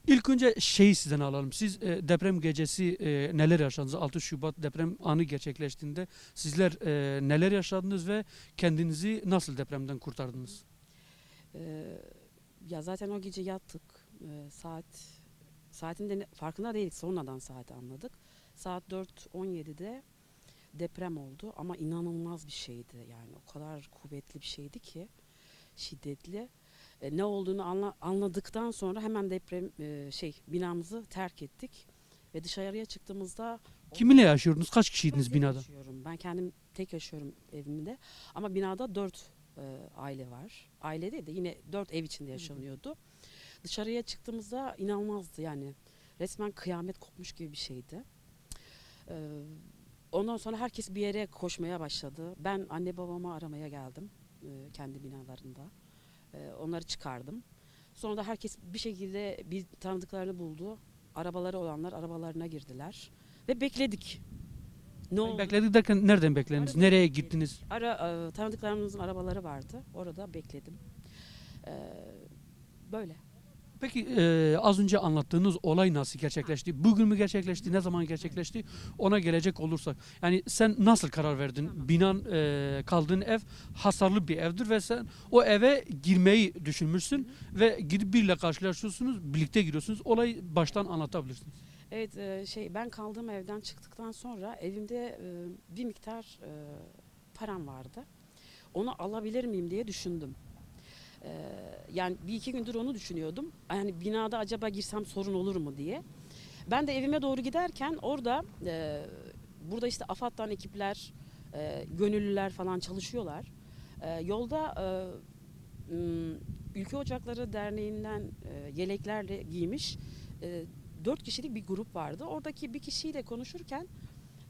İlk önce şeyi sizden alalım. Siz deprem gecesi neler yaşadınız? 6 Şubat deprem anı gerçekleştiğinde sizler neler yaşadınız ve kendinizi nasıl depremden kurtardınız? Ee, Ya zaten o gece yattık. Saatin de farkında değildik. Sonradan saati anladık. Saat 4:17'de deprem oldu ama inanılmaz bir şeydi. Yani o kadar kuvvetli bir şeydi ki şiddetli. Ne olduğunu anladıktan sonra hemen binamızı terk ettik ve dışarıya çıktığımızda Kiminle yaşıyordunuz? Kaç ben kişiydiniz tek binada? yaşıyorum. Ben kendim tek yaşıyorum evimde. Ama binada 4 aile var. Aile değil de yine 4 ev içinde yaşanıyordu. Dışarıya çıktığımızda inanılmazdı yani. Resmen kıyamet kopmuş gibi bir şeydi. Ee, Ondan sonra herkes bir yere koşmaya başladı. Ben anne babamı aramaya geldim kendi binalarında. Onları çıkardım. Sonra da herkes bir şekilde bir tanıdıklarını buldu. Arabaları olanlar arabalarına girdiler. Ve bekledik. Ne Hani olur? bekledik derken nereden beklediniz? Arada Nereye bekledik. gittiniz? Tanıdıklarımızın arabaları vardı. Orada bekledim. Ee, Böyle. Peki az önce anlattığınız olay nasıl gerçekleşti? Bugün mü gerçekleşti? Ne zaman gerçekleşti? Ona gelecek olursak. Yani sen nasıl karar verdin? Binan kaldığın ev hasarlı bir evdir ve sen o eve girmeyi düşünmüşsün ve gidip biriyle karşılaşıyorsunuz, birlikte giriyorsunuz. Olayı baştan anlatabilirsiniz. Evet, ben kaldığım evden çıktıktan sonra evimde bir miktar param vardı. Onu alabilir miyim diye düşündüm. Yani bir iki gündür onu düşünüyordum. Yani binada acaba girsem sorun olur mu diye. Ben de evime doğru giderken orada burada işte AFAD'dan ekipler, gönüllüler falan çalışıyorlar. Yolda Ülke Ocakları Derneği'nden yeleklerle giymiş e, 4 kişilik bir grup vardı. Oradaki bir kişiyle konuşurken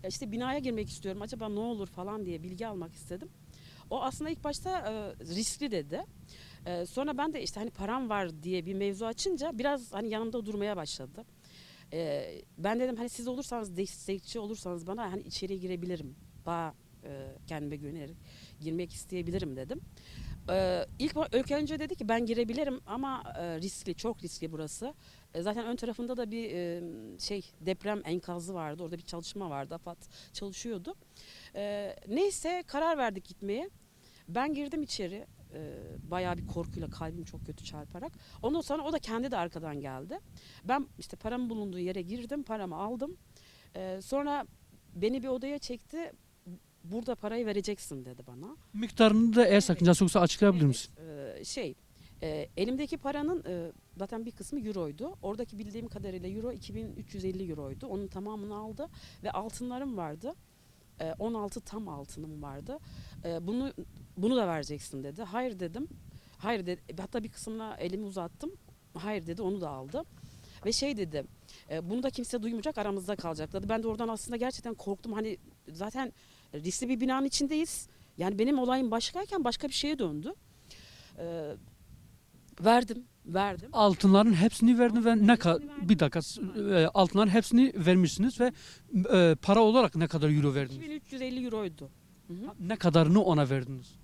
işte binaya girmek istiyorum acaba ne olur falan diye bilgi almak istedim. O aslında ilk başta riskli dedi. Sonra ben de işte hani param var diye bir mevzu açınca biraz hani yanımda durmaya başladı. Ben dedim hani siz olursanız destekçi olursanız bana hani içeriye girebilirim. Daha kendime güvenerek girmek isteyebilirim dedim. İlk önce dedi ki ben girebilirim ama riskli, çok riskli burası. Zaten ön tarafında da bir deprem enkazı vardı. Orada bir çalışma vardı. AFAD çalışıyordu. Neyse karar verdik gitmeye. Ben girdim içeri. Bayağı bir korkuyla kalbim çok kötü çarparak. Ondan sonra o da kendi de arkadan geldi. Ben işte paramın bulunduğu yere girdim, paramı aldım. Sonra beni bir odaya çekti. Burada parayı vereceksin dedi bana. Miktarını da eğer Evet. sakıncası yoksa açıklayabilir Evet, misin? elimdeki paranın zaten bir kısmı euroydu. Oradaki bildiğim kadarıyla euro 2350 euroydu. Onun tamamını aldı ve altınlarım vardı. 16 tam altınım vardı. Bunu da vereceksin dedi. Hayır dedim. Hayır dedi. Hatta bir kısmına elimi uzattım. Hayır dedi. Onu da aldı. Ve şey dedi. Bunu da kimse duymayacak, aramızda kalacak dedi. Ben de oradan aslında gerçekten korktum. Hani zaten riskli bir binanın içindeyiz. Yani benim olayım başkayken başka bir şeye döndü. E, verdim. Altınların hepsini verdin ve Altınların ne kadar hepsini bir verdim. dakika Aynen. altınların hepsini vermişsiniz ve para olarak ne kadar euro verdiniz? 2350 euroydu. Hı hı. Ne kadarını ona verdiniz?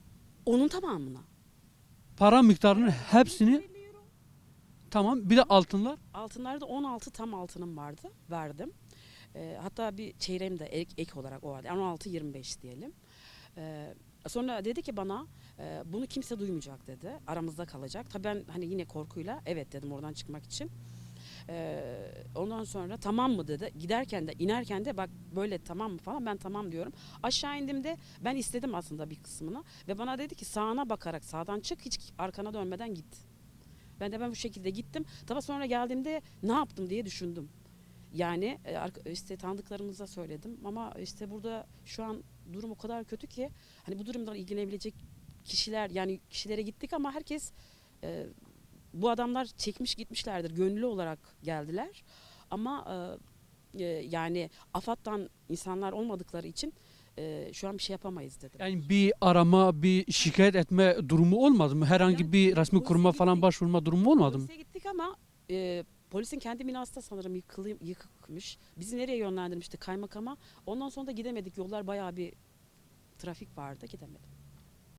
Onun tamamına. Para miktarının Para hepsini 2350 euro. tamam. Bir de altınlar. Altınlarda 16 tam altınım vardı. Verdim. Hatta bir çeyreğim de ek olarak o vardı. Yani 16-25 diyelim. Sonra dedi ki bana bunu kimse duymayacak dedi. Aramızda kalacak. Tabii ben hani yine korkuyla evet dedim oradan çıkmak için. Ondan sonra tamam mı dedi. Giderken de inerken de bak böyle tamam mı falan ben tamam diyorum. Aşağı indiğimde ben istedim aslında bir kısmını ve bana dedi ki sağına bakarak sağdan çık hiç arkana dönmeden git. Ben bu şekilde gittim. Tabii sonra geldiğimde ne yaptım diye düşündüm. Yani işte tanıdıklarımıza söyledim ama işte burada şu an durum o kadar kötü ki hani bu durumdan ilgilenebilecek kişiler yani kişilere gittik ama herkes e, bu adamlar çekmiş gitmişlerdir. Gönüllü olarak geldiler. Ama yani AFAD'dan insanlar olmadıkları için şu an bir şey yapamayız dedim. Yani bir arama, bir şikayet etme durumu olmadı mı? Yani Herhangi bir resmi polise kuruma falan gittik. başvurma durumu olmadı mı? Polise gittik ama polisin kendi binası da sanırım yıkıkmış. Bizi nereye yönlendirmişti kaymakama. Ondan sonra da gidemedik. Yollar bayağı bir trafik vardı. Gidemedim.